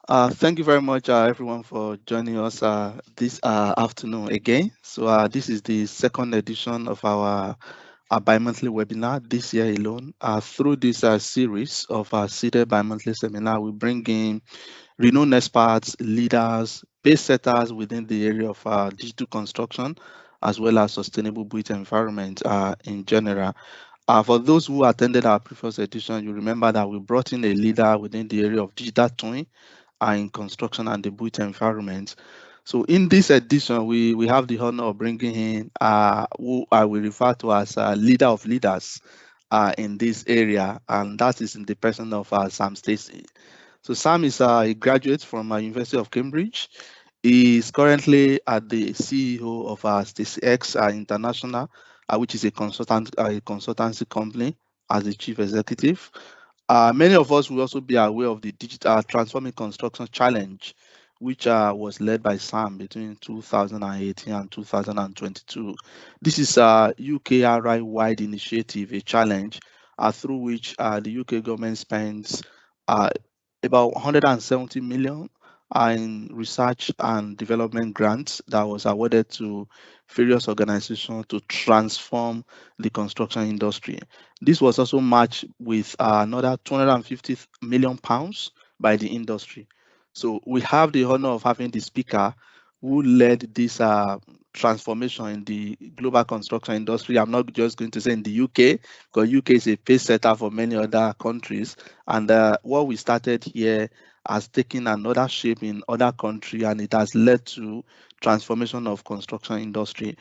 Thank you very much, everyone, for joining us this afternoon again. This is the second edition of our bi-monthly webinar this year alone. Through this series of our CIDEL bi-monthly seminar, we bring in renowned experts, leaders, pace setters within the area of digital construction, as well as sustainable built environment in general. For those who attended our previous edition, you remember that we brought in a leader within the area of digital twin in construction and the built environment. So in this edition, we have the honor of bringing in who I will refer to as leader of leaders in this area, and that is in the person of Sam Stacey. So Sam is a graduate from University of Cambridge. He is currently at the CEO of Stacey X International, which is a consultancy company, as the chief executive. Many of us will also be aware of the digital transforming construction challenge, which was led by Sam between 2018 and 2022. This is a UKRI-wide initiative, a challenge through which the UK government spends uh, about 170 million in research and development grants that was awarded to various organizations to transform the construction industry. This was also matched with another 250 million pounds by the industry. So we have the honor of having the speaker who led this transformation in the global construction industry. I'm not just going to say in the UK, because UK is a pace setter for many other countries. And what we started here has taken another shape in other countries, and it has led to transformation of construction industry.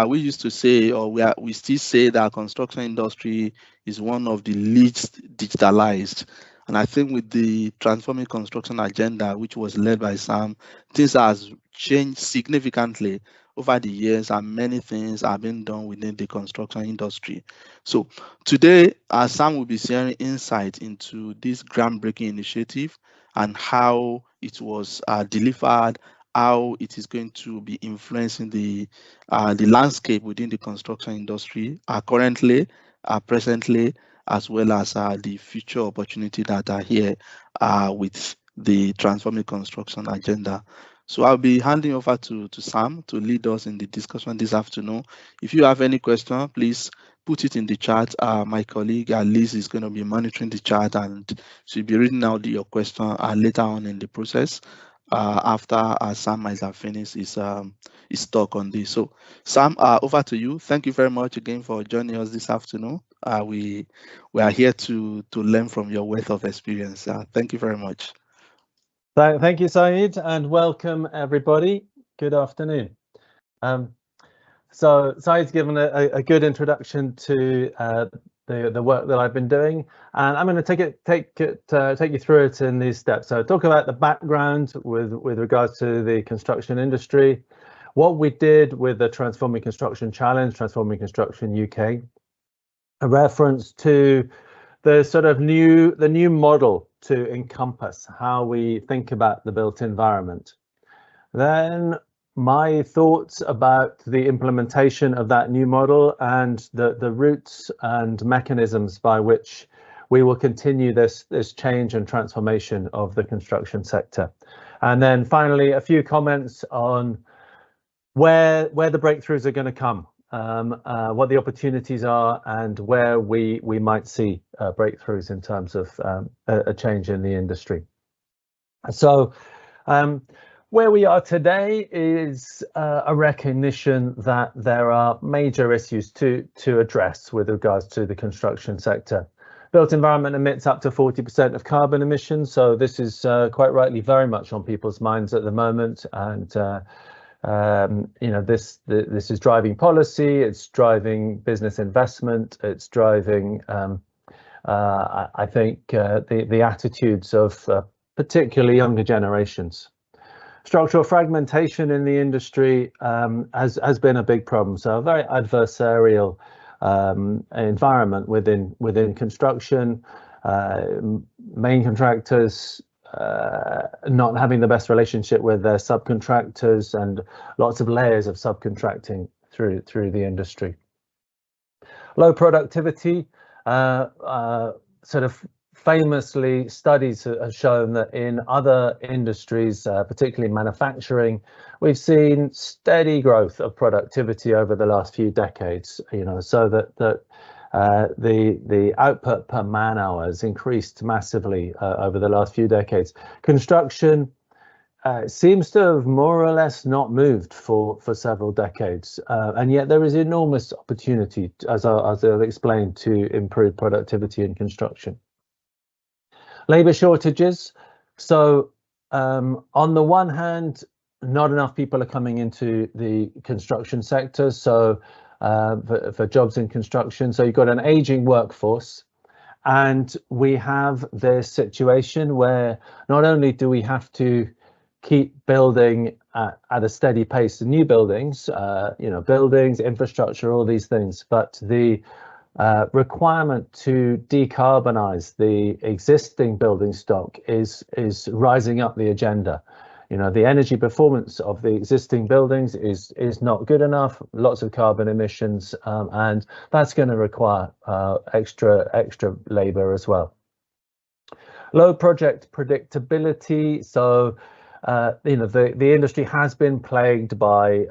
We used to say, or we still say that construction industry is one of the least digitalized. And I think with the transforming construction agenda, which was led by Sam, things has changed significantly over the years, and many things are being done within the construction industry. So today, Sam will be sharing insight into this groundbreaking initiative and how it was delivered, how it is going to be influencing the landscape within the construction industry currently, presently, as well as the future opportunity that are here with the transforming construction agenda. So I'll be handing over to Sam to lead us in the discussion this afternoon. If you have any question, please put it in the chat. My colleague Liz is going to be monitoring the chat, and she'll be reading out your question later on in the process after Sam might have finished his talk on this. So Sam, over to you. Thank you very much again for joining us this afternoon. We are here to learn from your wealth of experience. Thank you very much. Thank you, Saeed, and welcome everybody. Good afternoon. So Saeed's given a good introduction to the work that I've been doing, and I'm going to take you through it in these steps. So talk about the background with regards to the construction industry, what we did with the Transforming Construction Challenge, Transforming Construction UK, a reference to the sort of new model to encompass how we think about the built environment. Then my thoughts about the implementation of that new model and the routes and mechanisms by which we will continue this change and transformation of the construction sector. And then finally, a few comments on where the breakthroughs are going to come, what the opportunities are, and where we might see breakthroughs in terms of a change in the industry. So where we are today is a recognition that there are major issues to address with regards to the construction sector. Built environment emits up to 40% of carbon emissions, so this is quite rightly very much on people's minds at the moment, and you know, this is driving policy, it's driving business investment, it's driving I think the attitudes of particularly younger generations. Structural fragmentation in the industry has been a big problem, so a very adversarial environment within construction, main contractors not having the best relationship with their subcontractors, and lots of layers of subcontracting through the industry. Low productivity, sort of famously, studies have shown that in other industries, particularly manufacturing, we've seen steady growth of productivity over the last few decades. So that the output per man hour has increased massively over the last few decades. Construction seems to have more or less not moved for several decades, and yet there is enormous opportunity, as I'll explain, to improve productivity in construction. Labour shortages. So on the one hand, not enough people are coming into the construction sector, so for jobs in construction. So you've got an aging workforce, and we have this situation where not only do we have to keep building at a steady pace, new buildings, buildings, infrastructure, all these things, but the requirement to decarbonize the existing building stock is rising up the agenda. The energy performance of the existing buildings is not good enough, lots of carbon emissions, and that's going to require extra labor as well. Low project predictability. So the industry has been plagued by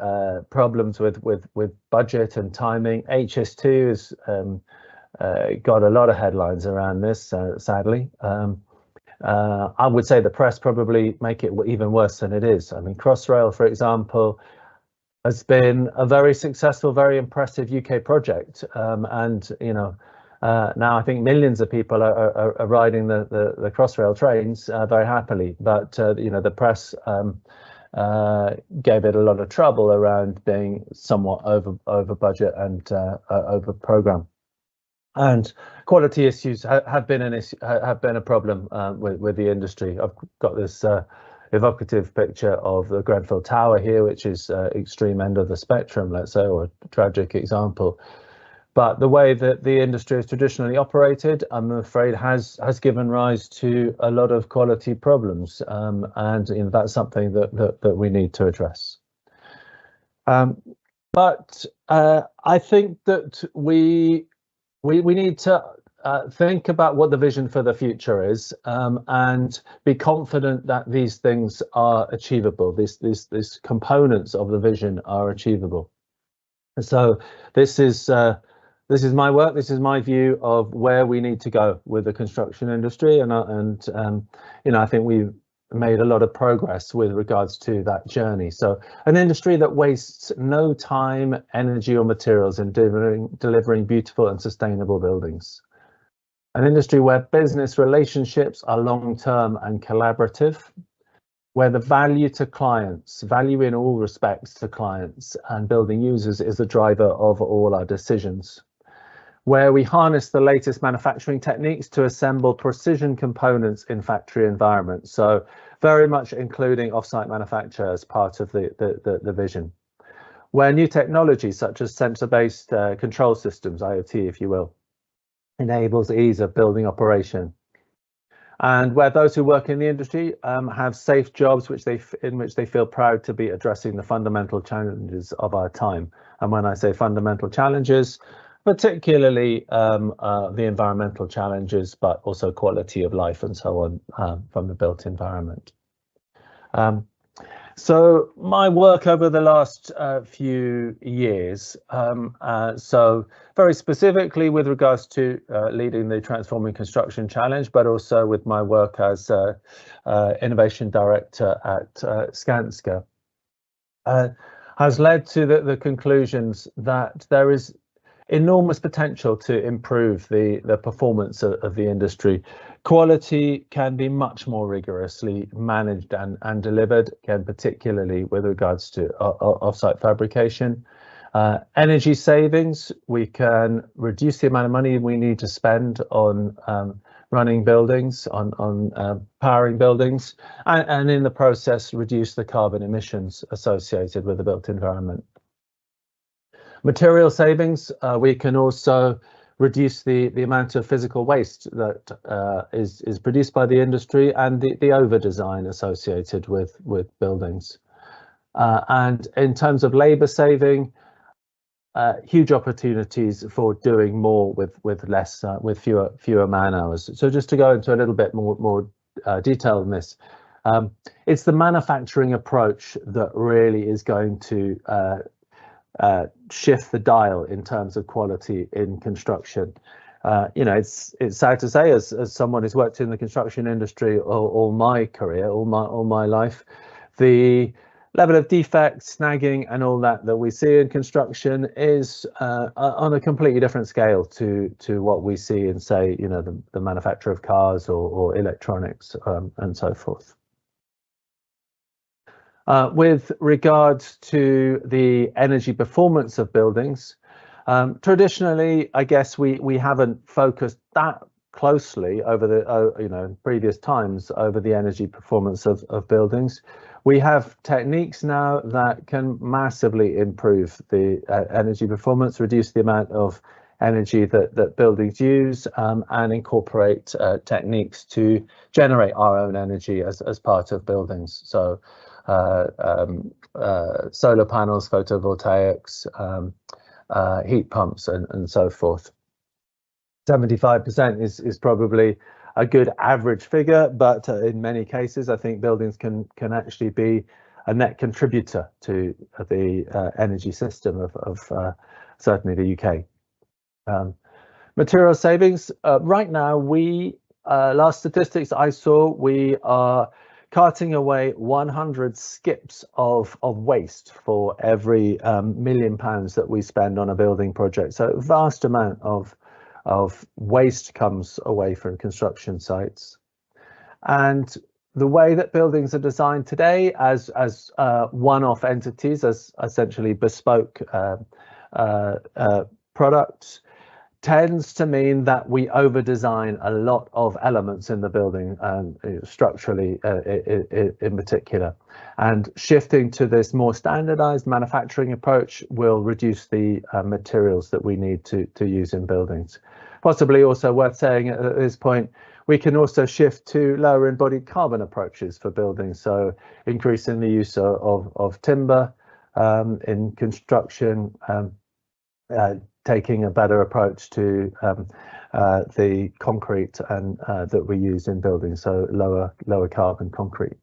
problems with budget and timing. HS2 has got a lot of headlines around this, sadly. I would say the press probably make it even worse than it is. I mean, Crossrail, for example, has been a very successful, very impressive UK project, and now I think millions of people are riding the Crossrail trains very happily, but the press gave it a lot of trouble around being somewhat over budget and over program. And quality issues have been a problem with the industry. I've got this evocative picture of the Grenfell Tower here, which is extreme end of the spectrum, let's say, or a tragic example. But the way that the industry has traditionally operated, I'm afraid, has given rise to a lot of quality problems, and that's something that we need to address. But I think that we need to think about what the vision for the future is, and be confident that these things are achievable. These components of the vision are achievable. So this is my work. This is my view of where we need to go with the construction industry, and I think we've made a lot of progress with regards to that journey. So an industry that wastes no time, energy, or materials in delivering beautiful and sustainable buildings. An industry where business relationships are long-term and collaborative, where the value to clients, value in all respects to clients and building users, is the driver of all our decisions, where we harness the latest manufacturing techniques to assemble precision components in factory environments. So very much including offsite manufacture as part of the vision, where new technology such as sensor-based control systems, IoT if you will, enables ease of building operation, and where those who work in the industry have safe jobs in which they feel proud to be addressing the fundamental challenges of our time. And when I say fundamental challenges, particularly the environmental challenges, but also quality of life and so on from the built environment. So my work over the last few years, so very specifically with regards to leading the Transforming Construction Challenge, but also with my work as Innovation Director at Skanska, has led to the conclusions that there is enormous potential to improve the performance of the industry. Quality can be much more rigorously managed and delivered, again, particularly with regards to offsite fabrication. Energy savings, we can reduce the amount of money we need to spend on running buildings, on powering buildings, and in the process reduce the carbon emissions associated with the built environment. Material savings, we can also reduce the amount of physical waste that is produced by the industry and the over-design associated with buildings. And in terms of labour saving, huge opportunities for doing more with less, with fewer man hours. So just to go into a little bit more detail on this, it's the manufacturing approach that really is going to shift the dial in terms of quality in construction. You know, it's sad to say, as someone who's worked in the construction industry all my career, all my life, the level of defects, snagging, and all that we see in construction is on a completely different scale to what we see in, say, you know, the manufacture of cars or electronics and so forth. With regards to the energy performance of buildings, traditionally, I guess we haven't focused that closely over the you know, previous times over the energy performance of buildings. We have techniques now that can massively improve the energy performance, reduce the amount of energy that buildings use, and incorporate techniques to generate our own energy as part of buildings. So solar panels, photovoltaics, heat pumps, and so forth. 75% is probably a good average figure, but in many cases, I think buildings can actually be a net contributor to the energy system of certainly the UK. Material savings. Right now, last statistics I saw, we are carting away 100 skips of waste for every £1 million that we spend on a building project. So a vast amount of waste comes away from construction sites. And the way that buildings are designed today as one-off entities, as essentially bespoke products, tends to mean that we over-design a lot of elements in the building, structurally in particular. And shifting to this more standardized manufacturing approach will reduce the materials that we need to use in buildings. Possibly also worth saying at this point, we can also shift to lower embodied carbon approaches for buildings, so increasing the use of timber in construction, taking a better approach to the concrete and that we use in buildings, so lower carbon concrete,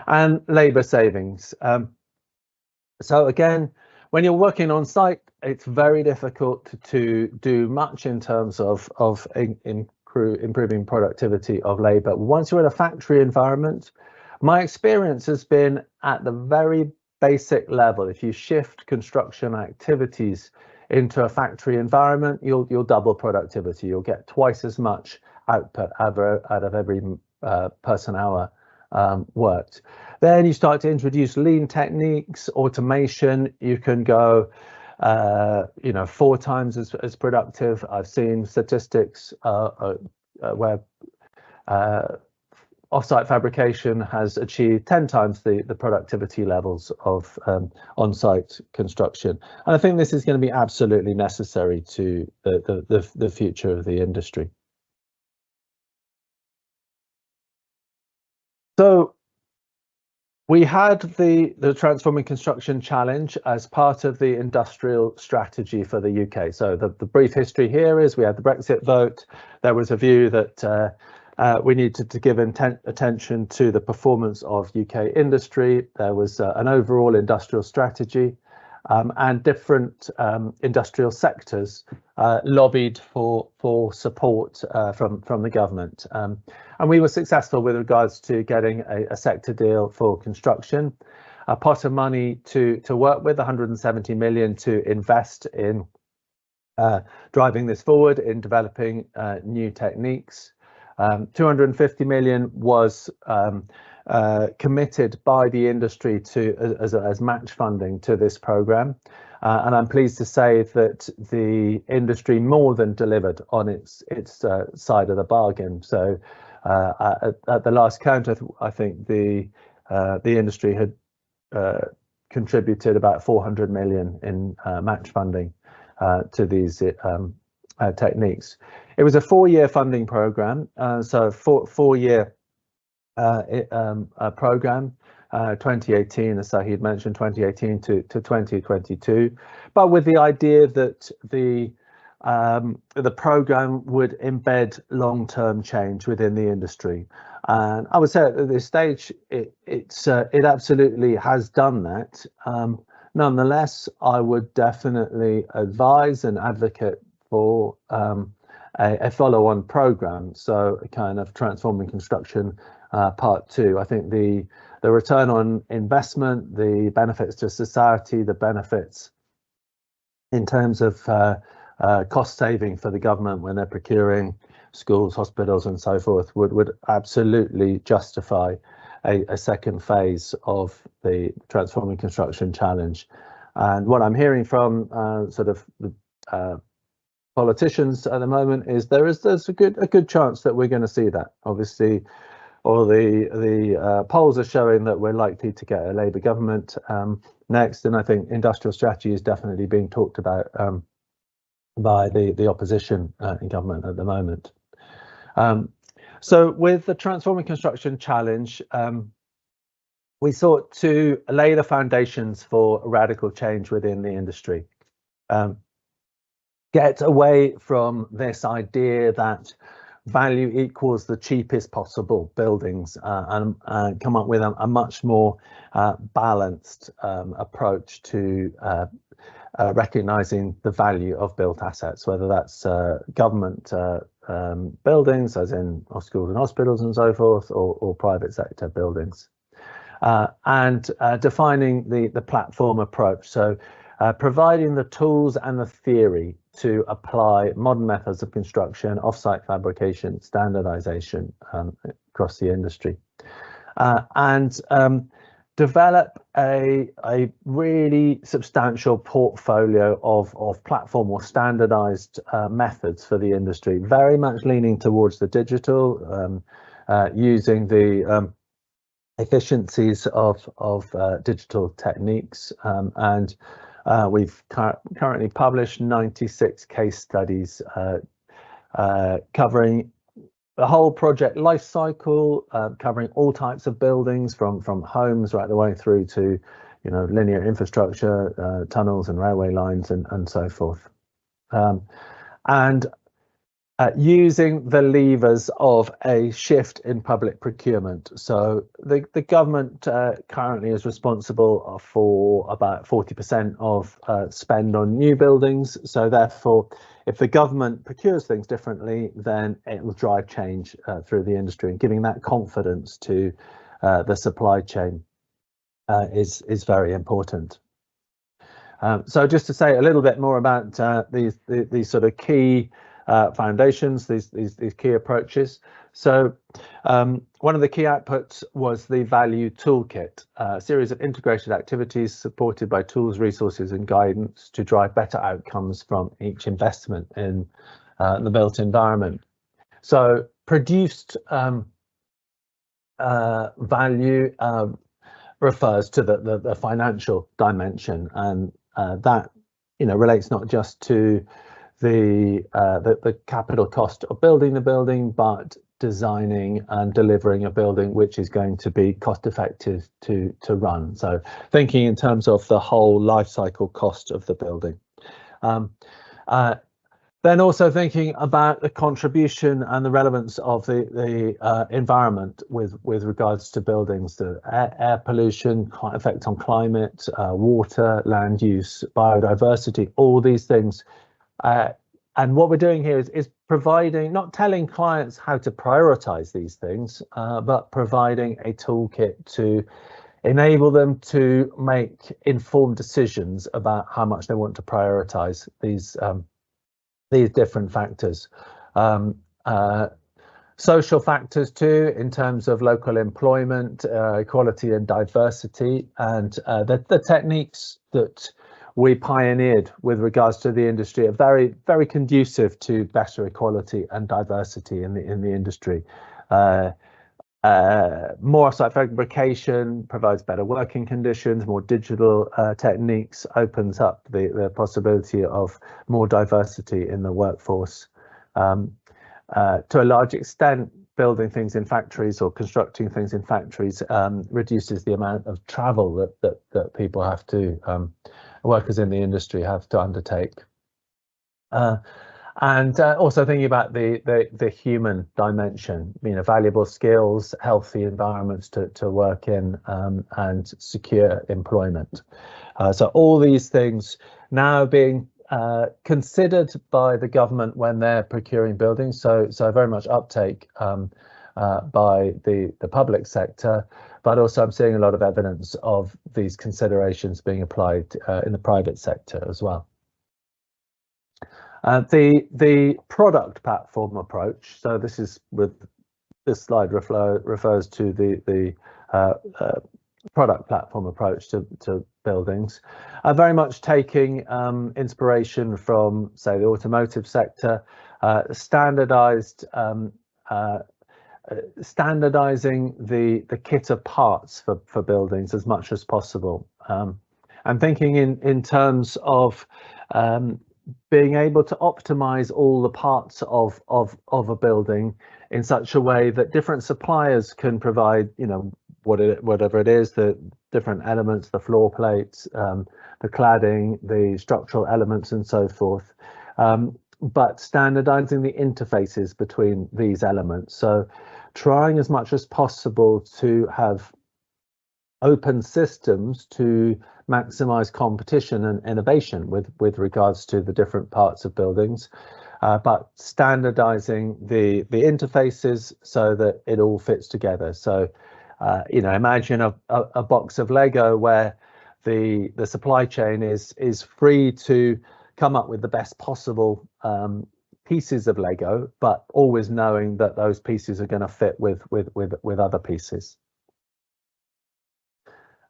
and labour savings. So again, when you're working on site, it's very difficult to do much in terms of improving productivity of labour. Once you're in a factory environment, my experience has been at the very basic level. If you shift construction activities into a factory environment, you'll double productivity. You'll get twice as much output out of every person hour worked. Then you start to introduce lean techniques, automation. You can go, you know, 4 times as productive. I've seen statistics where off-site fabrication has achieved 10 times the productivity levels of on-site construction. And I think this is going to be absolutely necessary to the future of the industry. So we had the Transforming Construction Challenge as part of the industrial strategy for the UK. So the brief history here is we had the Brexit vote. There was a view that we needed to give attention to the performance of UK industry. There was an overall industrial strategy, and different industrial sectors lobbied for support from the government. And we were successful with regards to getting a sector deal for construction, a pot of money to work with, 170 million to invest in driving this forward, in developing new techniques. 250 million was committed by the industry as match funding to this programme, and I'm pleased to say that the industry more than delivered on its side of the bargain. So at the last count, I think the industry had contributed about 400 million in match funding to these techniques. It was a 4-year funding programme, so four-year program 2018, as Sahid mentioned, 2018 to 2022, but with the idea that the program would embed long-term change within the industry. And I would say at this stage, it absolutely has done that. Nonetheless, I would definitely advise and advocate for a follow-on program, so a kind of transforming construction part 2. I think the return on investment, the benefits to society, the benefits in terms of cost saving for the government when they're procuring schools, hospitals and so forth would absolutely justify a second phase of the Transforming Construction Challenge. And what I'm hearing from sort of politicians at the moment is there's a good chance that we're going to see that. Obviously, all the polls are showing that we're likely to get a Labour government next, and I think industrial strategy is definitely being talked about by the opposition in government at the moment. So with the Transforming Construction Challenge, we sought to lay the foundations for radical change within the industry. Get away from this idea that value equals the cheapest possible buildings and come up with a much more balanced approach to recognizing the value of built assets, whether that's government buildings, as in schools and hospitals and so forth, or private sector buildings, and defining the platform approach. So providing the tools and the theory to apply modern methods of construction, off-site fabrication, standardization across the industry, and develop a really substantial portfolio of platform or standardized methods for the industry, very much leaning towards the digital, using the efficiencies of digital techniques, and we've currently published 96 case studies covering the whole project life cycle, covering all types of buildings from homes right the way through to, linear infrastructure, tunnels and railway lines and so forth. And using the levers of a shift in public procurement. So the government currently is responsible for about 40% of spend on new buildings. So therefore, if the government procures things differently, then it will drive change through the industry, and giving that confidence to the supply chain is very important. So just to say a little bit more about these sort of key foundations, these key approaches. So one of the key outputs was the value toolkit, a series of integrated activities supported by tools, resources and guidance to drive better outcomes from each investment in the built environment. So produced value refers to the financial dimension, and that relates not just to the capital cost of building the building, but designing and delivering a building which is going to be cost effective to run. So thinking in terms of the whole life cycle cost of the building. Then also thinking about the contribution and the relevance of the environment with regards to buildings, the air pollution, effect on climate, water, land use, biodiversity, all these things. And what we're doing here is providing, not telling clients how to prioritize these things, but providing a toolkit to enable them to make informed decisions about how much they want to prioritize these different factors. Social factors too, in terms of local employment, equality and diversity, and the techniques that we pioneered with regards to the industry are very, very conducive to better equality and diversity in the industry. More site fabrication provides better working conditions, more digital techniques opens up the possibility of more diversity in the workforce. To a large extent, building things in factories or constructing things in factories reduces the amount of travel that people have to, workers in the industry have to undertake. And also thinking about the human dimension, valuable skills, healthy environments to work in, and secure employment. So all these things now being considered by the government when they're procuring buildings. So very much uptake by the public sector, but also I'm seeing a lot of evidence of these considerations being applied in the private sector as well. The product platform approach. So this is this slide refers to the product platform approach to buildings, very much taking inspiration from, say, the automotive sector, standardizing the kit of parts for buildings as much as possible, and thinking in terms of being able to optimize all the parts of a building in such a way that different suppliers can provide, whatever it is, the different elements, the floor plates, the cladding, the structural elements, and so forth, but standardizing the interfaces between these elements. So trying as much as possible to have open systems to maximize competition and innovation with regards to the different parts of buildings, but standardizing the interfaces so that it all fits together. So imagine a box of Lego where the supply chain is free to come up with the best possible pieces of Lego, but always knowing that those pieces are going to fit with other pieces.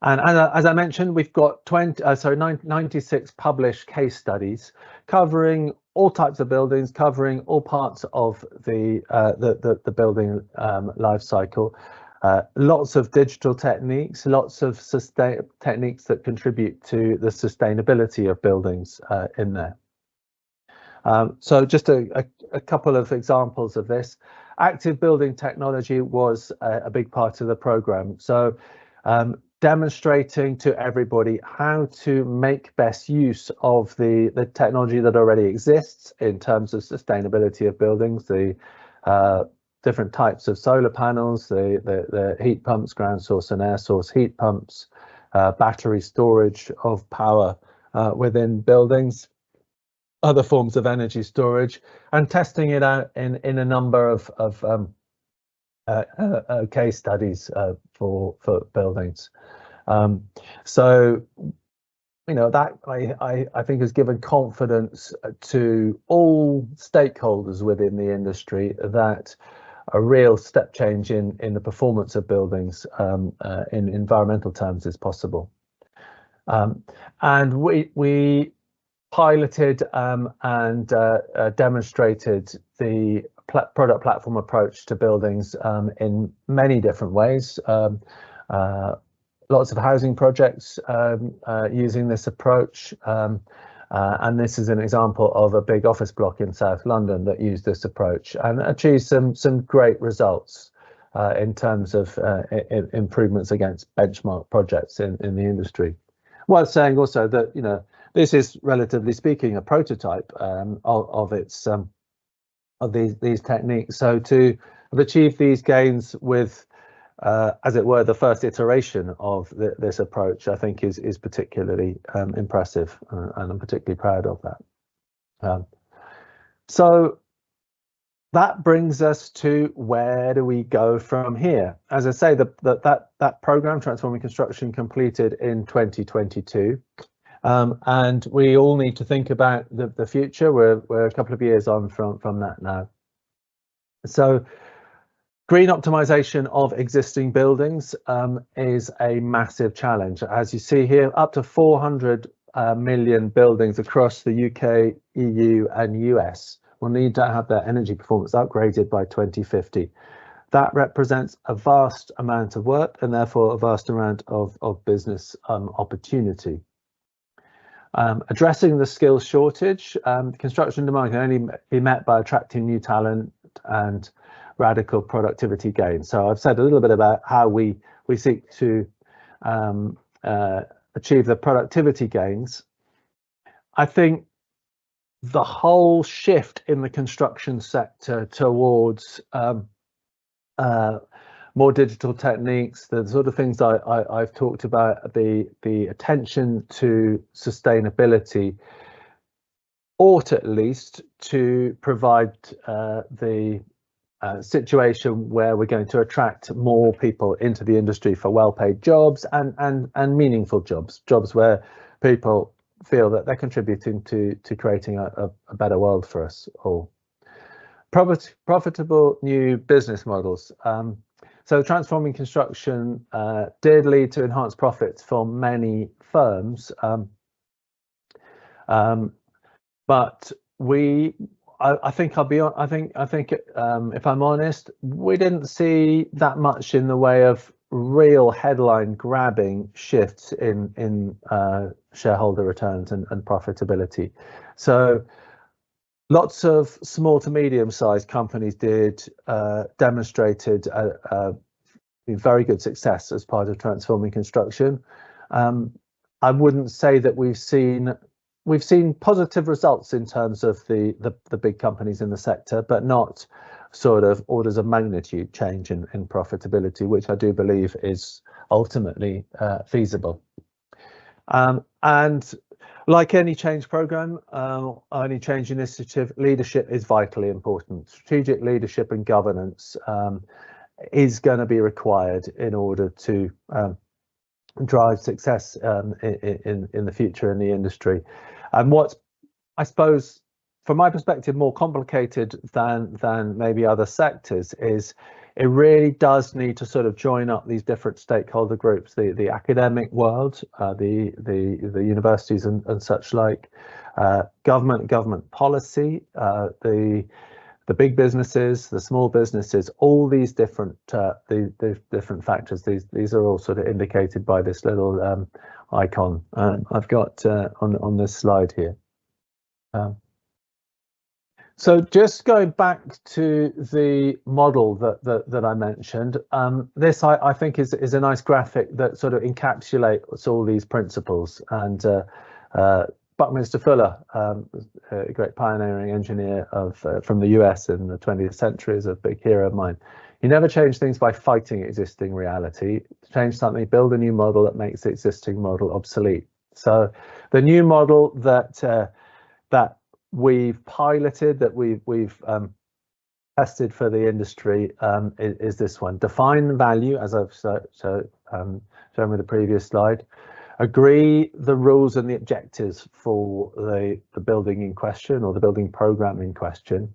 And as I mentioned, we've got 96 published case studies covering all types of buildings, covering all parts of the building life cycle. Lots of digital techniques, lots of techniques that contribute to the sustainability of buildings in there. So just a couple of examples of this. Active building technology was a big part of the program. So demonstrating to everybody how to make best use of the technology that already exists in terms of sustainability of buildings, the different types of solar panels, the heat pumps, ground source and air source heat pumps, battery storage of power within buildings, other forms of energy storage, and testing it out in a number of case studies for buildings. So that I think has given confidence to all stakeholders within the industry that a real step change in the performance of buildings in environmental terms is possible. And we piloted and demonstrated the product platform approach to buildings in many different ways. Lots of housing projects using this approach, and this is an example of a big office block in South London that used this approach and achieved some great results in terms of improvements against benchmark projects in the industry. While saying also that this is, relatively speaking, a prototype of these techniques. So to have achieved these gains with, as it were, the first iteration of this approach, I think is particularly impressive, and I'm particularly proud of that. So that brings us to where do we go from here? As I say, that program, Transforming Construction, completed in 2022. And we all need to think about the future. We're a couple of years on from that now. So green optimization of existing buildings is a massive challenge. As you see here, up to 400 million buildings across the UK, EU and US will need to have their energy performance upgraded by 2050. That represents a vast amount of work and therefore a vast amount of business opportunity. Addressing the skills shortage, construction demand can only be met by attracting new talent and radical productivity gains. So I've said a little bit about how we seek to achieve the productivity gains. I think the whole shift in the construction sector towards more digital techniques, the sort of things I've talked about, the attention to sustainability, ought at least to provide the situation where we're going to attract more people into the industry for well-paid jobs and meaningful jobs where people feel that they're contributing to creating a better world for us all. Profitable new business models. So transforming construction did lead to enhanced profits for many firms, but I think I'll be on. I think if I'm honest, we didn't see that much in the way of real headline grabbing shifts in shareholder returns and profitability. So lots of small to medium sized companies demonstrated a very good success as part of transforming construction. I wouldn't say that we've seen positive results in terms of the big companies in the sector, but not sort of orders of magnitude change in profitability, which I do believe is ultimately feasible. And like any change program, any change initiative, leadership is vitally important. Strategic leadership and governance is going to be required in order to drive success in the future in the industry. And what's, I suppose, from my perspective, more complicated than maybe other sectors is it really does need to sort of join up these different stakeholder groups, the academic world, the universities and such like, government policy, the big businesses, the small businesses, all these different different factors. These are all sort of indicated by this little icon I've got on this slide here. So just going back to the model that I mentioned, this I think is a nice graphic that sort of encapsulates all these principles. And Buckminster Fuller, a great pioneering engineer from the US in the 20th century, is a big hero of mine. You never change things by fighting existing reality. To change something, build a new model that makes the existing model obsolete. So the new model that we've piloted, that we've tested for the industry is this one. Define value, as I've shown with the previous slide. Agree the rules and the objectives for the building in question or the building program in question.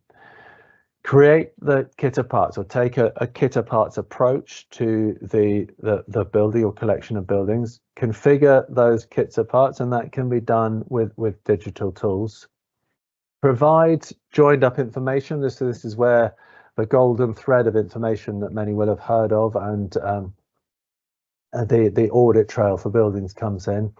Create the kit of parts, or take a kit of parts approach to the building or collection of buildings. Configure those kits of parts, and that can be done with digital tools. Provide joined up information. This is where the golden thread of information that many will have heard of and the audit trail for buildings comes in.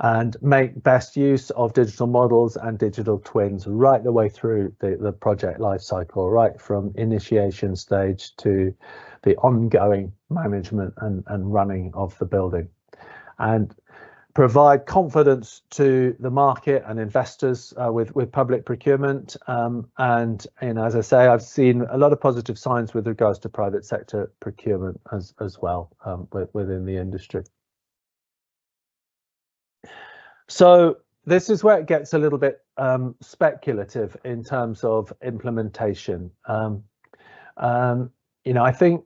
And make best use of digital models and digital twins right the way through the project lifecycle, right from initiation stage to the ongoing management and running of the building. And provide confidence to the market and investors with public procurement. And as I say, I've seen a lot of positive signs with regards to private sector procurement as well within the industry. So this is where it gets a little bit speculative in terms of implementation. I think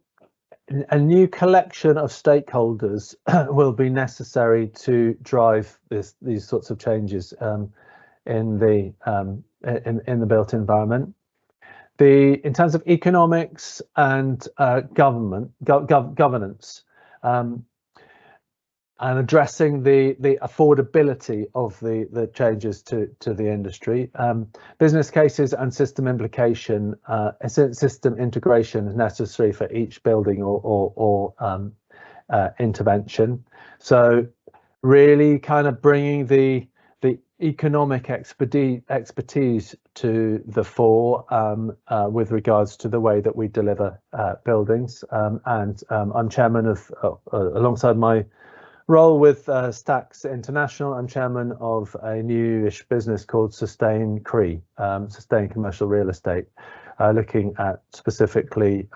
a new collection of stakeholders will be necessary to drive these sorts of changes in the built environment. In terms of economics and governance, and addressing the affordability of the changes to the industry, business cases and system implication, system integration is necessary for each building or intervention. So really kind of bringing the economic expertise to the fore with regards to the way that we deliver buildings, and I'm chairman of, alongside my role with Stacks International, I'm chairman of a newish business called Sustain CRE, Sustain Commercial Real Estate, looking at specifically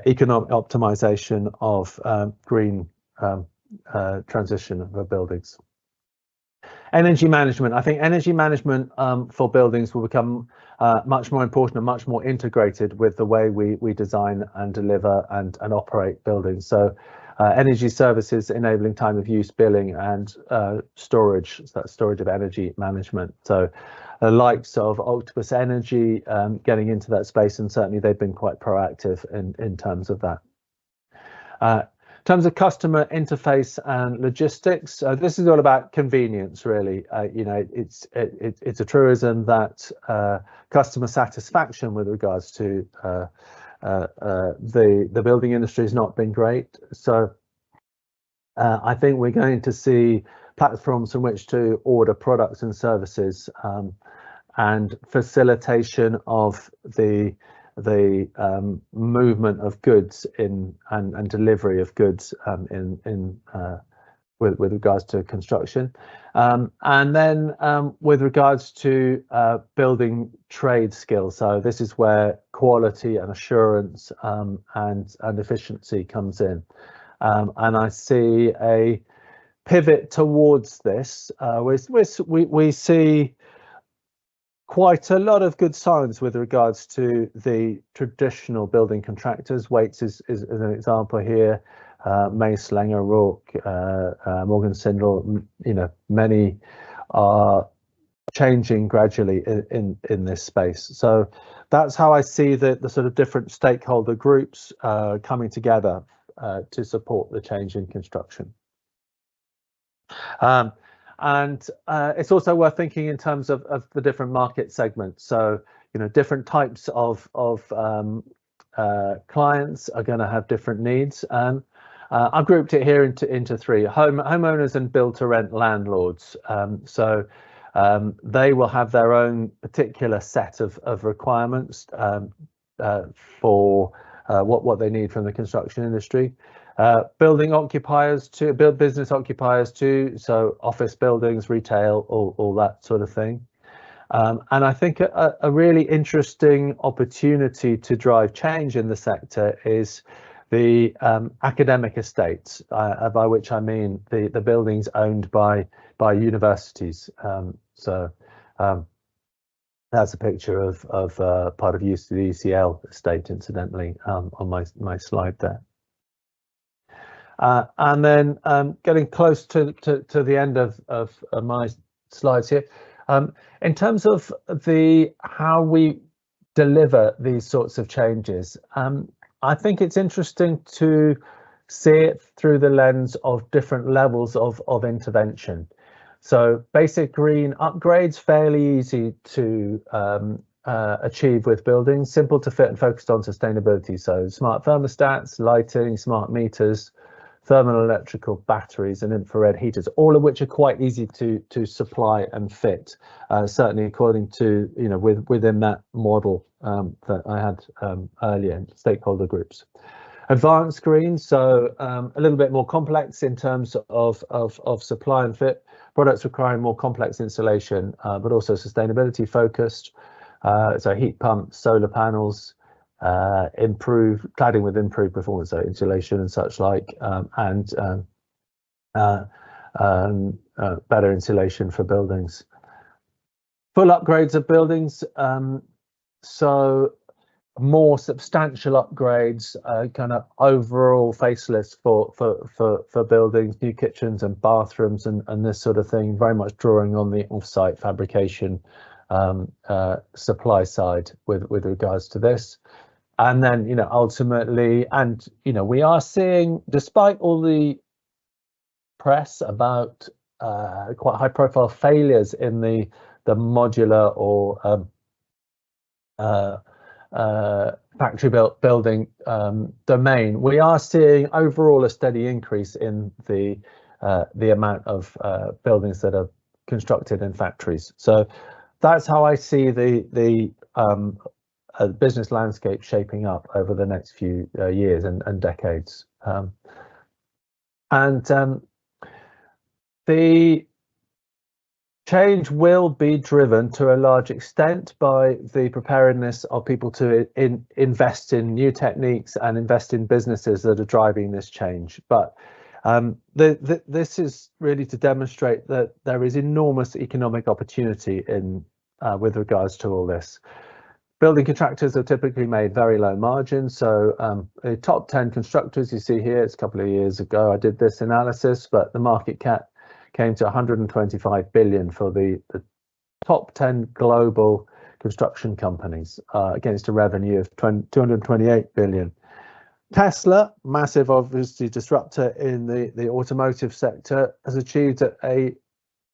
economic optimization of green transition of buildings. Energy management. I think energy management for buildings will become much more important and much more integrated with the way we design and deliver and operate buildings. So energy services enabling time of use billing and storage, so that's storage of energy management. So the likes of Octopus Energy getting into that space, and certainly they've been quite proactive in terms of that. In terms of customer interface and logistics, this is all about convenience, really. You know, it's a truism that customer satisfaction with regards to the building industry has not been great. So I think we're going to see platforms from which to order products and services, and facilitation of the movement of goods in and delivery of goods with regards to construction, and then with regards to building trade skills. So this is where quality and assurance and efficiency comes in, and I see a pivot towards this. We see quite a lot of good signs with regards to the traditional building contractors. Waits is an example here. Mace, Langer, Rourke, Morgan Sindall, you know, many are changing gradually in this space. So that's how I see the sort of different stakeholder groups coming together to support the change in construction. And it's also worth thinking in terms of the different market segments. So, you know, different types of clients are going to have different needs. I've grouped it here into three: homeowners and build-to-rent landlords. So they will have their own particular set of requirements for what they need from the construction industry. Building occupiers to business occupiers too, so office buildings, retail, all that sort of thing. And I think a really interesting opportunity to drive change in the sector is the academic estates, by which I mean the buildings owned by universities. That's a picture of part of the UCL estate, incidentally, on my slide there. And then getting close to the end of my slides here, in terms of how we deliver these sorts of changes, I think it's interesting to see it through the lens of different levels of intervention. So basic green upgrades, fairly easy to achieve with buildings, simple to fit and focused on sustainability. So smart thermostats, lighting, smart meters, thermal electrical batteries and infrared heaters, all of which are quite easy to supply and fit, certainly according to, you know, within that model that I had earlier, stakeholder groups. Advanced green, so a little bit more complex in terms of supply and fit, products requiring more complex installation, but also sustainability focused, so heat pumps, solar panels, cladding with improved performance, so insulation and such like, and better insulation for buildings. Full upgrades of buildings, so more substantial upgrades, kind of overall facelifts for buildings, new kitchens and bathrooms and this sort of thing, very much drawing on the off-site fabrication supply side with regards to this. And then, you know, ultimately, and, you know, we are seeing, despite all the press about quite high profile failures in the modular or factory built building domain, we are seeing overall a steady increase in the amount of buildings that are constructed in factories. So that's how I see the business landscape shaping up over the next few years and decades. The change will be driven to a large extent by the preparedness of people to invest in new techniques and invest in businesses that are driving this change. But this is really to demonstrate that there is enormous economic opportunity in with regards to all this. Building contractors are typically made very low margins. So the top 10 constructors you see here, it's a couple of years ago I did this analysis, but the market cap came to 125 billion for the top 10 global construction companies against a revenue of 228 billion. Tesla, massive obviously disruptor in the automotive sector, has achieved a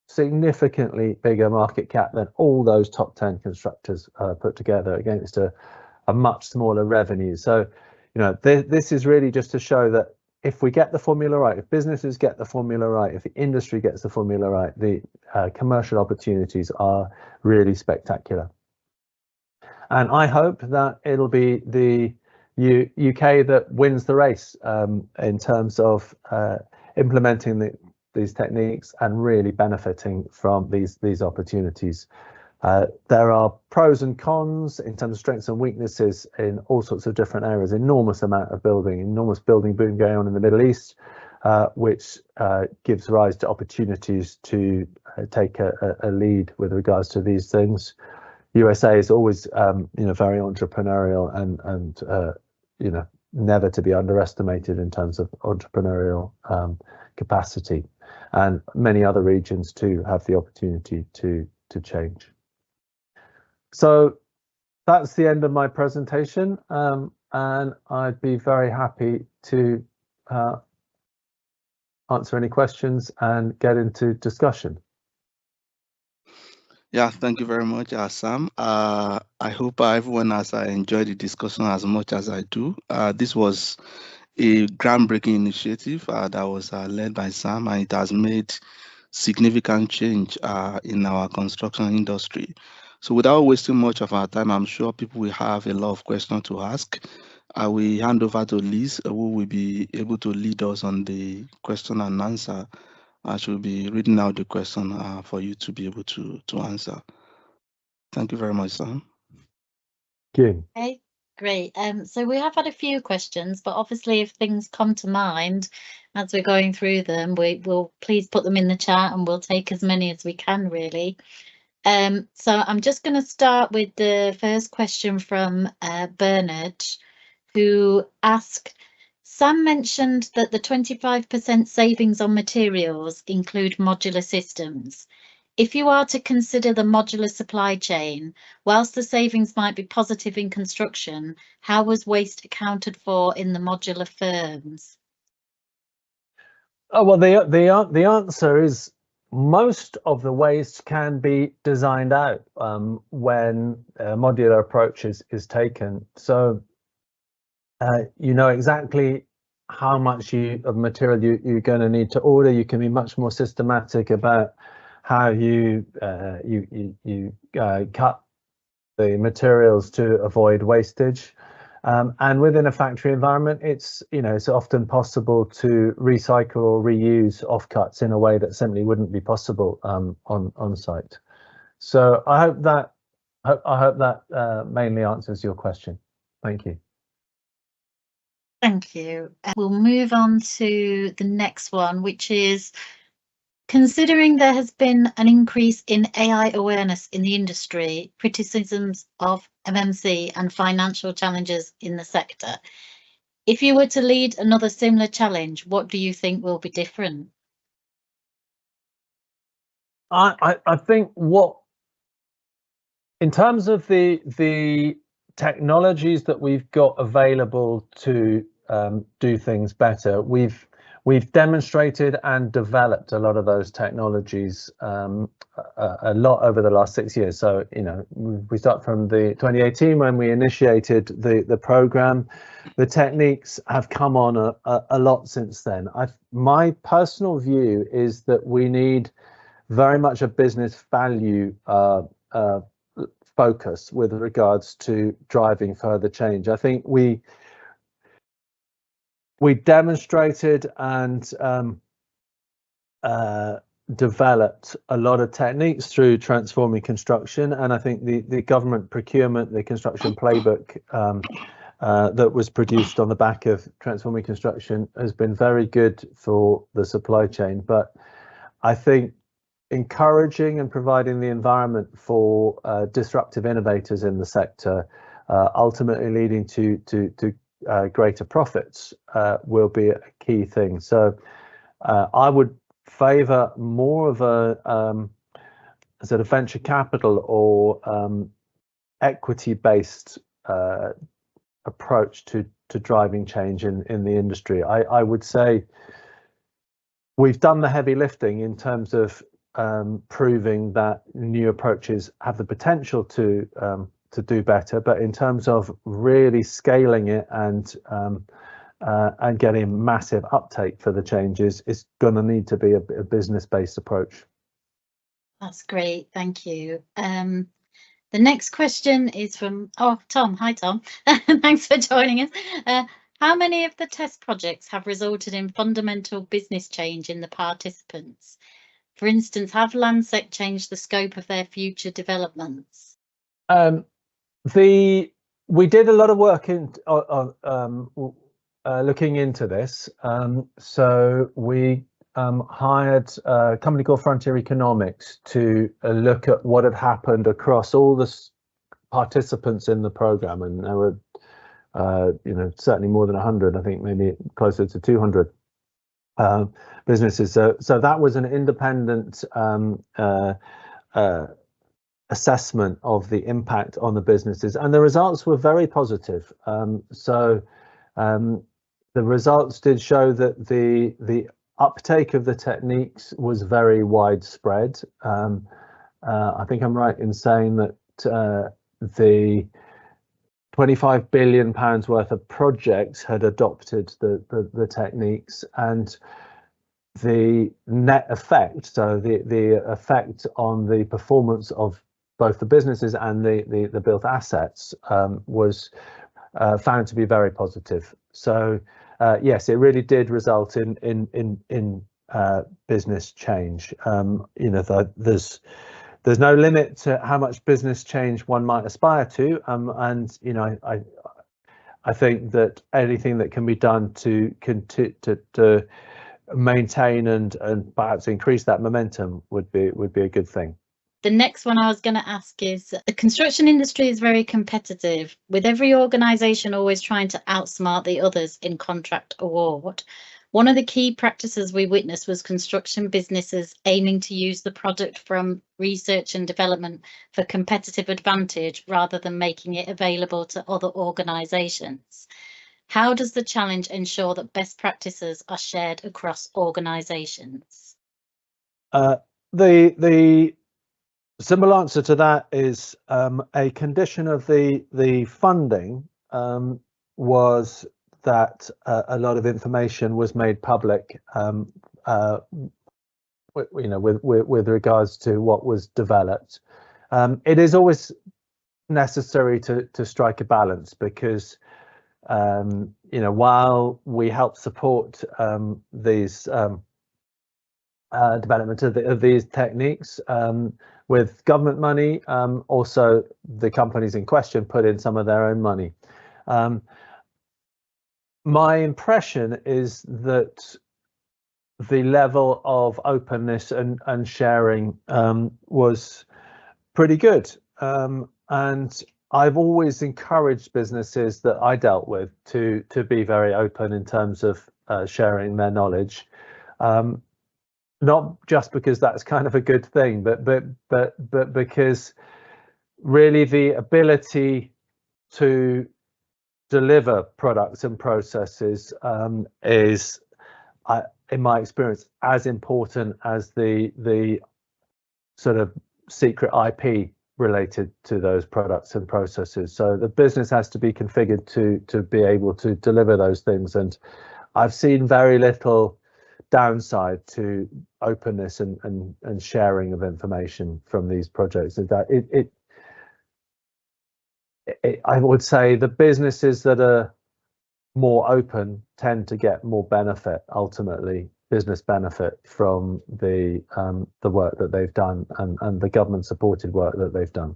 significantly bigger market cap than all those top 10 constructors put together against a much smaller revenue. So, you know, this is really just to show that if we get the formula right, if businesses get the formula right, if the industry gets the formula right, the commercial opportunities are really spectacular. And I hope that it'll be the UK that wins the race in terms of implementing these techniques and really benefiting from these opportunities. There are pros and cons in terms of strengths and weaknesses in all sorts of different areas. Enormous amount of enormous building boom going on in the Middle East, which gives rise to opportunities to take a lead with regards to these things. USA is always, very entrepreneurial and never to be underestimated in terms of entrepreneurial capacity, and many other regions too have the opportunity to change. So that's the end of my presentation, and I'd be very happy to answer any questions and get into discussion. Yeah, thank you very much, Sam. I hope everyone has enjoyed the discussion as much as I do. This was a groundbreaking initiative that was led by Sam, and it has made significant change in our construction industry. So without wasting much of our time, I'm sure people will have a lot of questions to ask. I will hand over to Liz, who will be able to lead us on the question and answer. I should be reading out the question for you to be able to answer. Thank you very much, Sam. Thank you. Okay, great. So we have had a few questions, but obviously if things come to mind as we're going through them, we will please put them in the chat and we'll take as many as we can, really. So I'm just going to start with the first question from Bernard, who asked, Sam mentioned that the 25% savings on materials include modular systems. If you are to consider the modular supply chain, whilst the savings might be positive in construction, how was waste accounted for in the modular firms? Oh, well, the answer is most of the waste can be designed out when a modular approach is taken. So you know exactly how much of material you're going to need to order. You can be much more systematic about how you cut the materials to avoid wastage. And within a factory environment, it's often possible to recycle or reuse offcuts in a way that simply wouldn't be possible on site. So I hope that mainly answers your question. Thank you. Thank you. We'll move on to the next one, which is, considering there has been an increase in AI awareness in the industry, criticisms of MMC and financial challenges in the sector, if you were to lead another similar challenge, what do you think will be different? I think in terms of the technologies that we've got available to do things better, we've demonstrated and developed a lot of those technologies a lot over the last 6 years. So, we start from the 2018 when we initiated the program. The techniques have come on a lot since then. My personal view is that we need very much a business value focus with regards to driving further change. I think we demonstrated and developed a lot of techniques through transforming construction, and I think the government procurement, the construction playbook that was produced on the back of transforming construction has been very good for the supply chain. But I think encouraging and providing the environment for disruptive innovators in the sector, ultimately leading to greater profits, will be a key thing. So I would favour more of a sort of venture capital or equity-based approach to driving change in the industry. I would say we've done the heavy lifting in terms of proving that new approaches have the potential to do better, but in terms of really scaling it and getting massive uptake for the changes, it's going to need to be a business-based approach. That's great, thank you. The next question is from Tom. Hi, Tom. Thanks for joining us. How many of the test projects have resulted in fundamental business change in the participants? For instance, have Landsec changed the scope of their future developments? We did a lot of work in looking into this. So we hired a company called Frontier Economics to look at what had happened across all the participants in the program, and there were certainly more than 100, I think maybe closer to 200 businesses. So that was an independent assessment of the impact on the businesses, and the results were very positive. So the results did show that the uptake of the techniques was very widespread. I think I'm right in saying that the £25 billion worth of projects had adopted the techniques, and the net effect, so the effect on the performance of both the businesses and the built assets was found to be very positive. So yes, it really did result in business change. There's no limit to how much business change one might aspire to, and I think that anything that can be done to maintain and perhaps increase that momentum would be a good thing. The next one I was going to ask is, the construction industry is very competitive, with every organisation always trying to outsmart the others in contract award. One of the key practices we witnessed was construction businesses aiming to use the product from research and development for competitive advantage rather than making it available to other organisations. How does the challenge ensure that best practices are shared across organisations? The simple answer to that is a condition of the funding was that a lot of information was made public, with regards to what was developed. It is always necessary to strike a balance, because while we help support these development of these techniques with government money, also the companies in question put in some of their own money. My impression is that the level of openness and sharing was pretty good, and I've always encouraged businesses that I dealt with to be very open in terms of sharing their knowledge, not just because that's kind of a good thing, but because really the ability to deliver products and processes is, in my experience, as important as the sort of secret IP related to those products and processes. So the business has to be configured to be able to deliver those things, and I've seen very little downside to openness and sharing of information from these projects. Is that I would say the businesses that are more open tend to get more benefit, ultimately business benefit, from the work that they've done and the government supported work that they've done.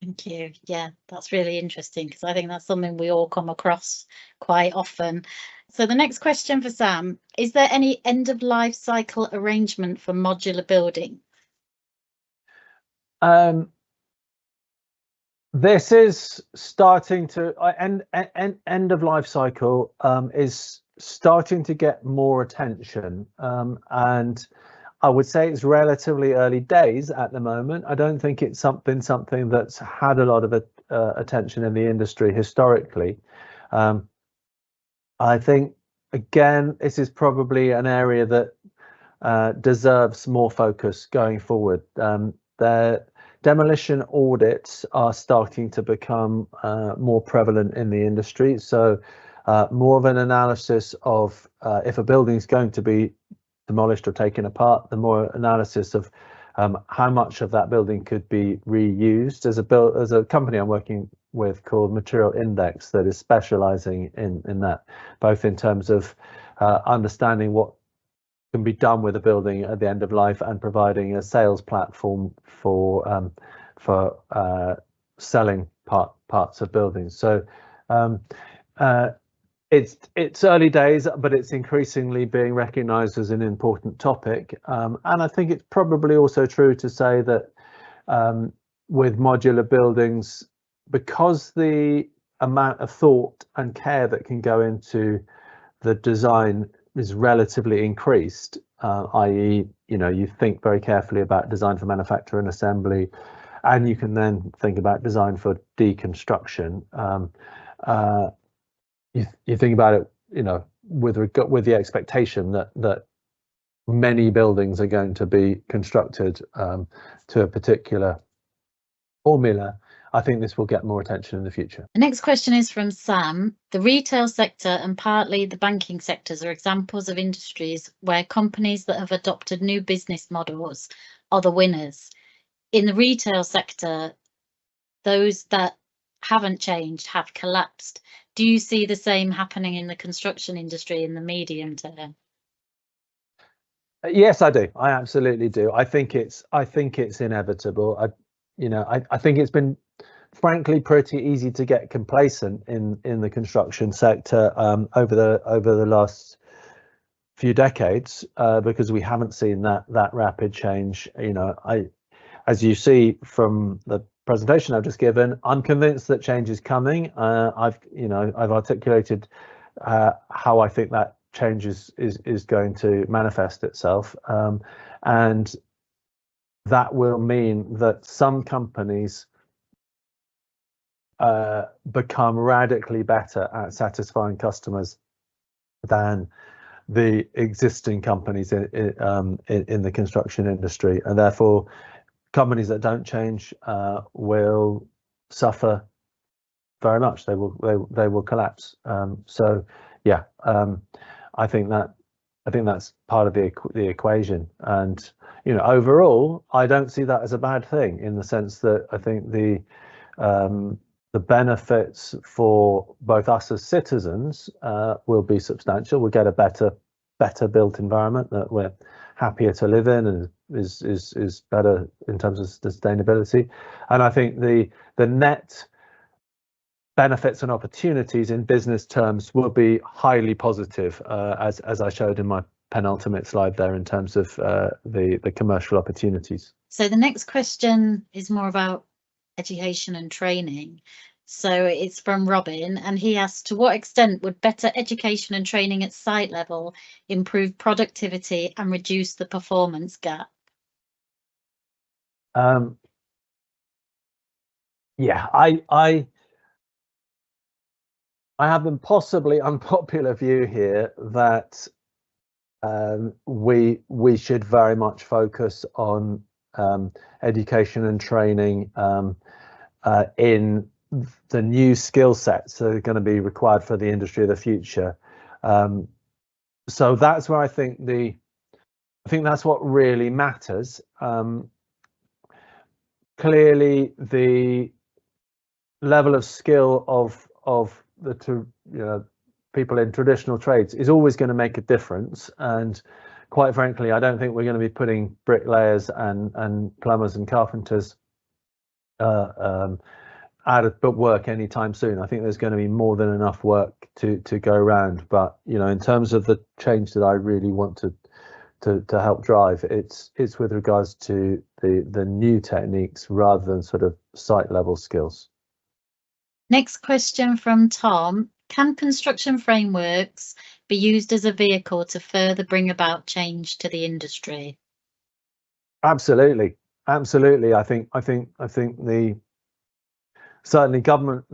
Thank you. Yeah, that's really interesting, because I think that's something we all come across quite often. So the next question for Sam: is there any end of life cycle arrangement for modular building? This is starting to end of life cycle is starting to get more attention, and I would say it's relatively early days at the moment. I don't think it's something that's had a lot of attention in the industry historically. I think, again, this is probably an area that deserves more focus going forward. The demolition audits are starting to become more prevalent in the industry. So more of an analysis of if a building is going to be demolished or taken apart, the more analysis of how much of that building could be reused. As a company I'm working with called Material Index that is specializing in that, both in terms of understanding what can be done with a building at the end of life and providing a sales platform for selling parts of buildings. So it's early days, but it's increasingly being recognized as an important topic. And I think it's probably also true to say that with modular buildings, because the amount of thought and care that can go into the design is relatively increased, i.e., you think very carefully about design for manufacture and assembly, and you can then think about design for deconstruction. You think about it, with the expectation that many buildings are going to be constructed to a particular formula. I think this will get more attention in the future. The next question is from Sam. The retail sector and partly the banking sectors are examples of industries where companies that have adopted new business models are the winners. In the retail sector, those that haven't changed have collapsed. Do you see the same happening in the construction industry in the medium term? Yes, I do. I absolutely do. I think it's inevitable. I think it's been, frankly, pretty easy to get complacent in the construction sector over the last few decades because we haven't seen that rapid change. As you see from the presentation I've just given, I'm convinced that change is coming. I've articulated how I think that change is going to manifest itself, and that will mean that some companies become radically better at satisfying customers than the existing companies in the construction industry, and therefore companies that don't change will suffer very much. They will collapse. So yeah, I think that's part of the equation. And overall, I don't see that as a bad thing, in the sense that I think the benefits for both us as citizens will be substantial. We'll get a better built environment that we're happier to live in and is better in terms of sustainability. And I think the net benefits and opportunities in business terms will be highly positive, as I showed in my penultimate slide there, in terms of the commercial opportunities. So the next question is more about education and training. So it's from Robin, and he asks, to what extent would better education and training at site level improve productivity and reduce the performance gap? Yeah, I have a possibly unpopular view here that we should very much focus on education and training in the new skill sets that are going to be required for the industry of the future. So that's where I think the I think that's what really matters. Clearly, the level of skill of the people in traditional trades is always going to make a difference, and quite frankly, I don't think we're going to be putting bricklayers and plumbers and carpenters out of work anytime soon. I think there's going to be more than enough work to go around. But in terms of the change that I really want to help drive, it's with regards to the new techniques rather than sort of site level skills. Next question from Tom. Can construction frameworks be used as a vehicle to further bring about change to the industry? Absolutely. I think certainly the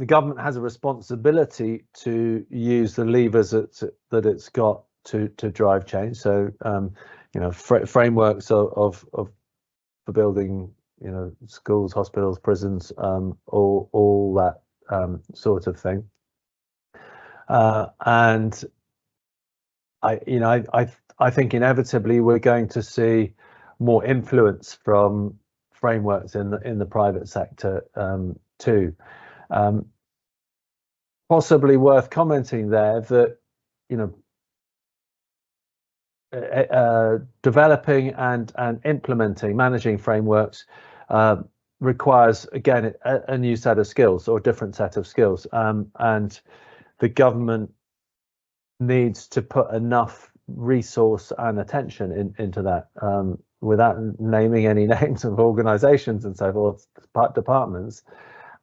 government has a responsibility to use the levers that it's got to drive change. So frameworks for building schools, hospitals, prisons, all that sort of thing. And I think inevitably we're going to see more influence from frameworks in the private sector too. Possibly worth commenting there that developing and implementing, managing frameworks requires, again, a new set of skills or a different set of skills, and the government needs to put enough resource and attention into that, without naming any names of organizations and so forth, departments.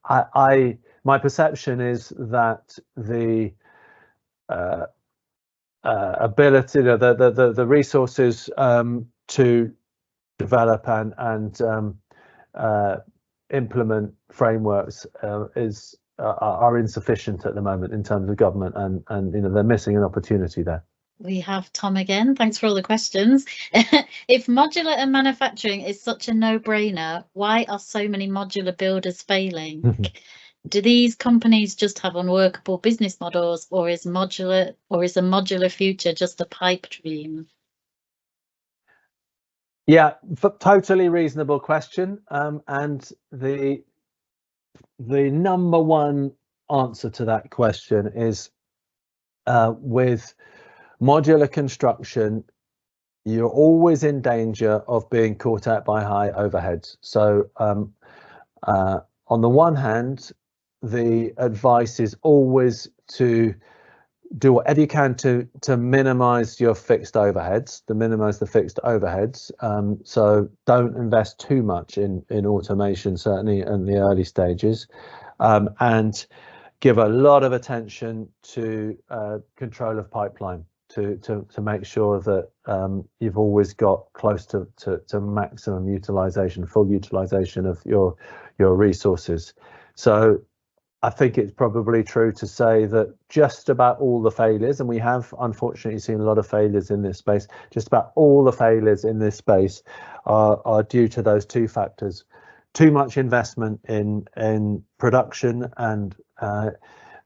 My perception is that the ability, the resources to develop and implement frameworks are insufficient at the moment in terms of government, and they're missing an opportunity there. We have Tom again. Thanks for all the questions. If modular and manufacturing is such a no-brainer, why are so many modular builders failing? Do these companies just have unworkable business models, or is a modular future just a pipe dream? Yeah, totally reasonable question. And the number one answer to that question is with modular construction, you're always in danger of being caught out by high overheads. So on the one hand, the advice is always to do whatever you can to minimize your fixed overheads, so don't invest too much in automation, certainly in the early stages, and give a lot of attention to control of pipeline to make sure that you've always got close to maximum utilization, full utilization of your resources. So I think it's probably true to say that just about all the failures, and we have unfortunately seen a lot of failures in this space, just about all the failures in this space are due to those two factors: too much investment in production and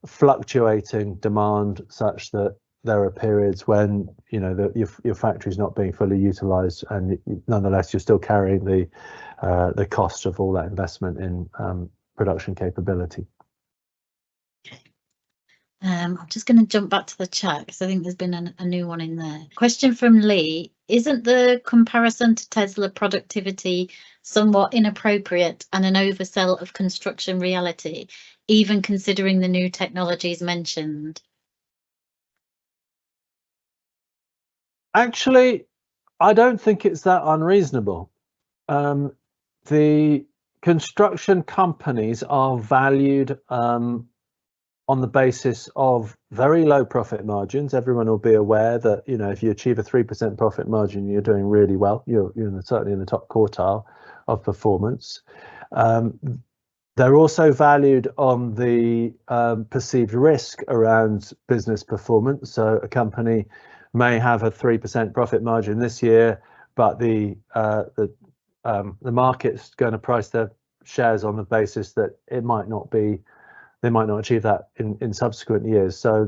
fluctuating demand, such that there are periods when your factory's not being fully utilized, and nonetheless you're still carrying the cost of all that investment in production capability. I'm just going to jump back to the chat because I think there's been a new one in there. Question from Lee: isn't the comparison to Tesla productivity somewhat inappropriate and an oversell of construction reality, even considering the new technologies mentioned? Actually, I don't think it's that unreasonable. The construction companies are valued on the basis of very low profit margins. Everyone will be aware that if you achieve a 3% profit margin, you're doing really well. You're certainly in the top quartile of performance. They're also valued on the perceived risk around business performance. So a company may have a 3% profit margin this year, but the market's going to price their shares on the basis that they might not achieve that in subsequent years. So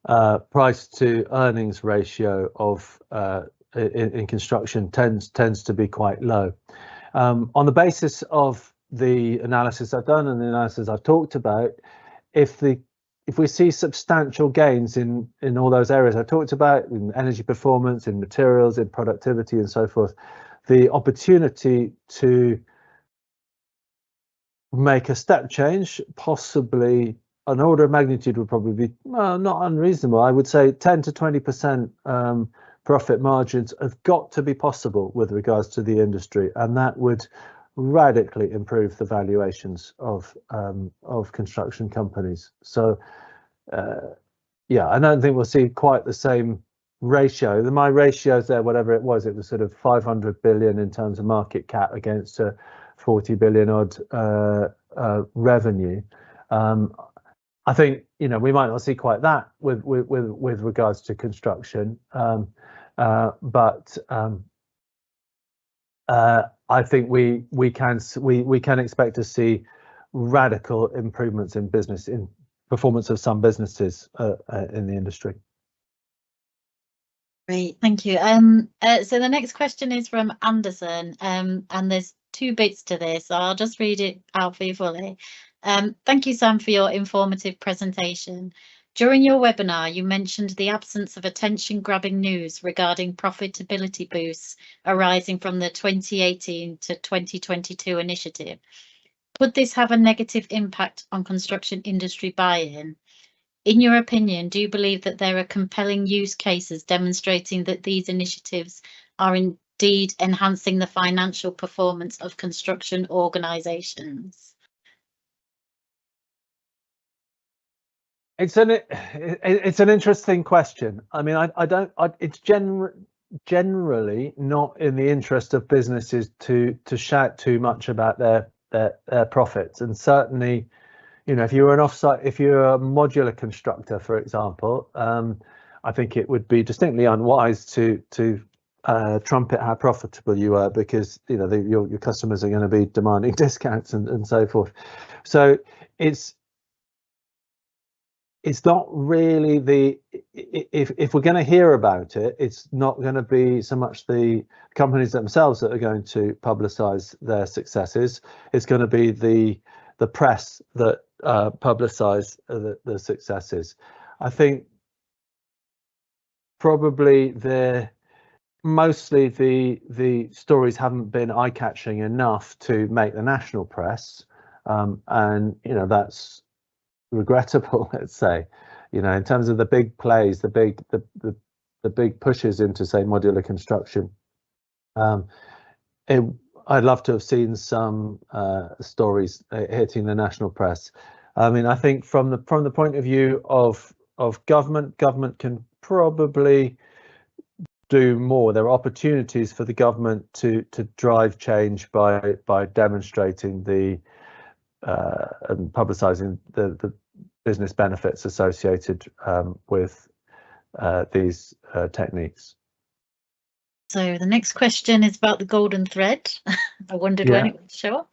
price to earnings ratio of in construction tends to be quite low. On the basis of the analysis I've done and the analysis I've talked about, if we see substantial gains in all those areas I talked about, in energy performance, in materials, in productivity and so forth, the opportunity to make a step change, possibly an order of magnitude, would probably be not unreasonable. I would say 10 to 20% profit margins have got to be possible with regards to the industry, and that would radically improve the valuations of construction companies. So yeah, I don't think we'll see quite the same ratio. My ratios there, whatever it was sort of 500 billion in terms of market cap against a 40 billion odd revenue. I think, you know, we might not see quite that with regards to construction, but I think we can expect to see radical improvements in performance of some businesses in the industry. Great, thank you. So the next question is from Anderson, and there's two bits to this, so I'll just read it out for you fully. Thank you, Sam, for your informative presentation. During your webinar, you mentioned the absence of attention-grabbing news regarding profitability boosts arising from the 2018 to 2022 initiative. Could this have a negative impact on construction industry buy-in? In your opinion, do you believe that there are compelling use cases demonstrating that these initiatives are indeed enhancing the financial performance of construction organisations? It's an interesting question. I mean, it's generally not in the interest of businesses to shout too much about their profits, and certainly, you know, if you're a modular constructor, for example, I think it would be distinctly unwise to trumpet how profitable you are, because, you know, your customers are going to be demanding discounts and so forth. So it's not really if we're going to hear about it, it's not going to be so much the companies themselves that are going to publicize their successes. It's going to be the press that publicize the successes. I think probably mostly the stories haven't been eye-catching enough to make the national press, and, you know, that's regrettable, let's say. You know, in terms of the big plays, the big pushes into, say, modular construction, I'd love to have seen some stories hitting the national press. I mean, I think from the point of view of government can probably do more. There are opportunities for the government to drive change by demonstrating and publicising the business benefits associated with these techniques. So the next question is about the golden thread. I wondered when it would show up.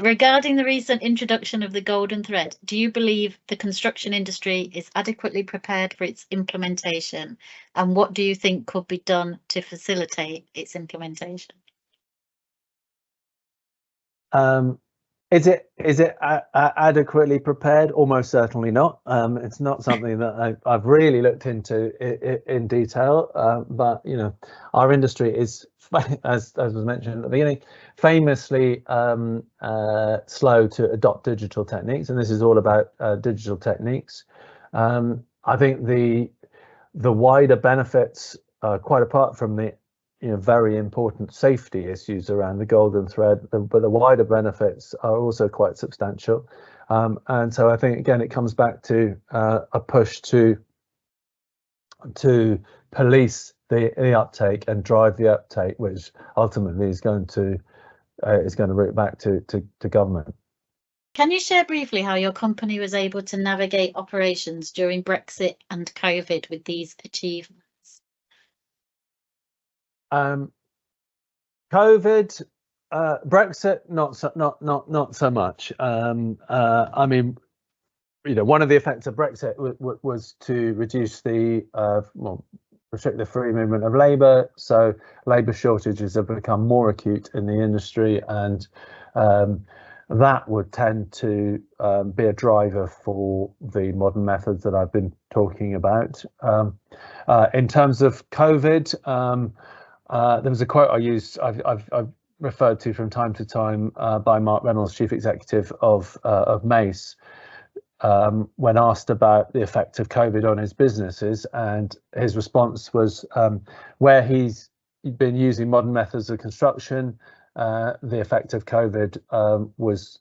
Regarding the recent introduction of the golden thread, do you believe the construction industry is adequately prepared for its implementation? And what do you think could be done to facilitate its implementation? Is it adequately prepared? Almost certainly not. It's not something that I've really looked into in detail. But, you know, our industry is, as was mentioned at the beginning, famously slow to adopt digital techniques, and this is all about digital techniques. I think the wider benefits, quite apart from the, you know, very important safety issues around the golden thread, but the wider benefits are also quite substantial. And so I think, again, it comes back to a push to police the uptake and drive the uptake, which ultimately is going to route back to government. Can you share briefly how your company was able to navigate operations during Brexit and COVID with these achievements? COVID, Brexit, not so much. I mean, one of the effects of Brexit was to reduce the restrict the free movement of labour. So labour shortages have become more acute in the industry, and that would tend to be a driver for the modern methods that I've been talking about. In terms of COVID, there was a quote I've referred to from time to time by Mark Reynolds, Chief Executive of Mace, when asked about the effect of COVID on his businesses, and his response was, where he's been using modern methods of construction, the effect of COVID was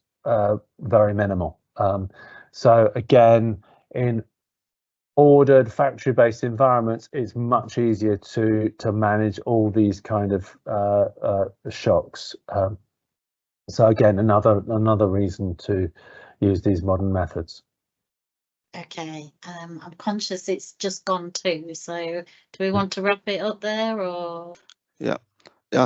very minimal. So again, in ordered factory-based environments, it's much easier to manage all these kind of shocks. So again, another reason to use these modern methods. Okay, I'm conscious it's just gone too, so do we want to wrap it up there, or? Yeah,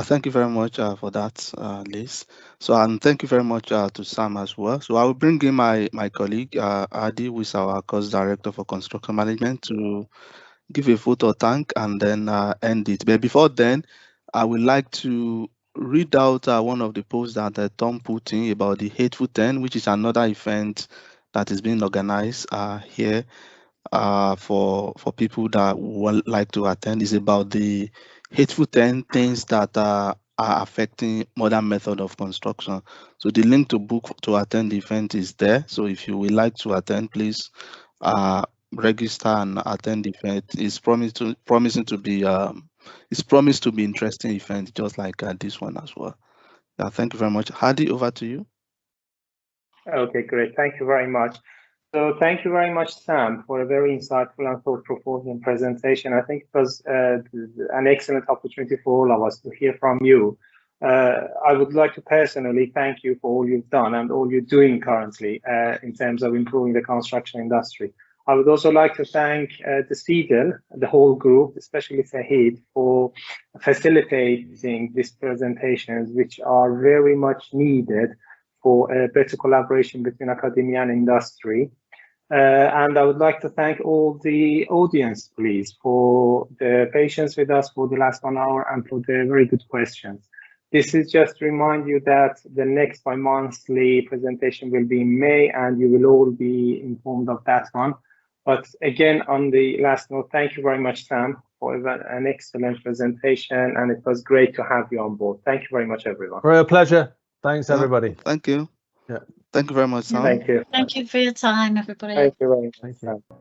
thank you very much for that, Liz. So, and thank you very much to Sam as well. So I will bring in my colleague Adi, who is our course director for construction management, to give a vote of thank and then end it. But before then, I would like to read out one of the posts that Tom put in about the Hateful 10, which is another event that is being organized here for people that would like to attend. Is about the Hateful 10 things that are affecting modern method of construction. So the link to book to attend the event is there. So if you would like to attend, please register and attend the event. It's promising to be interesting event, just like this one as well. Yeah, thank you very much. Hadi, over to you. Okay, great. Thank you very much. So thank you very much, Sam, for a very insightful and thought-provoking presentation. I think it was an excellent opportunity for all of us to hear from you. I would like to personally thank you for all you've done and all you're doing currently in terms of improving the construction industry. I would also like to thank the CIDEL, the whole group, especially Fahid, for facilitating these presentations, which are very much needed for a better collaboration between academia and industry. And I would like to thank all the audience, please, for the patience with us for the last 1 hour and for the very good questions. This is just to remind you that the next bi-monthly presentation will be in May, and you will all be informed of that one. But again, on the last note, thank you very much, Sam, for an excellent presentation, and it was great to have you on board. Thank you very much, everyone. Real pleasure. Thanks, everybody. Thank you. Yeah. Thank you very much, Sam. Thank you. Thank you for your time, everybody. Thank you very much. Thank you. Sam.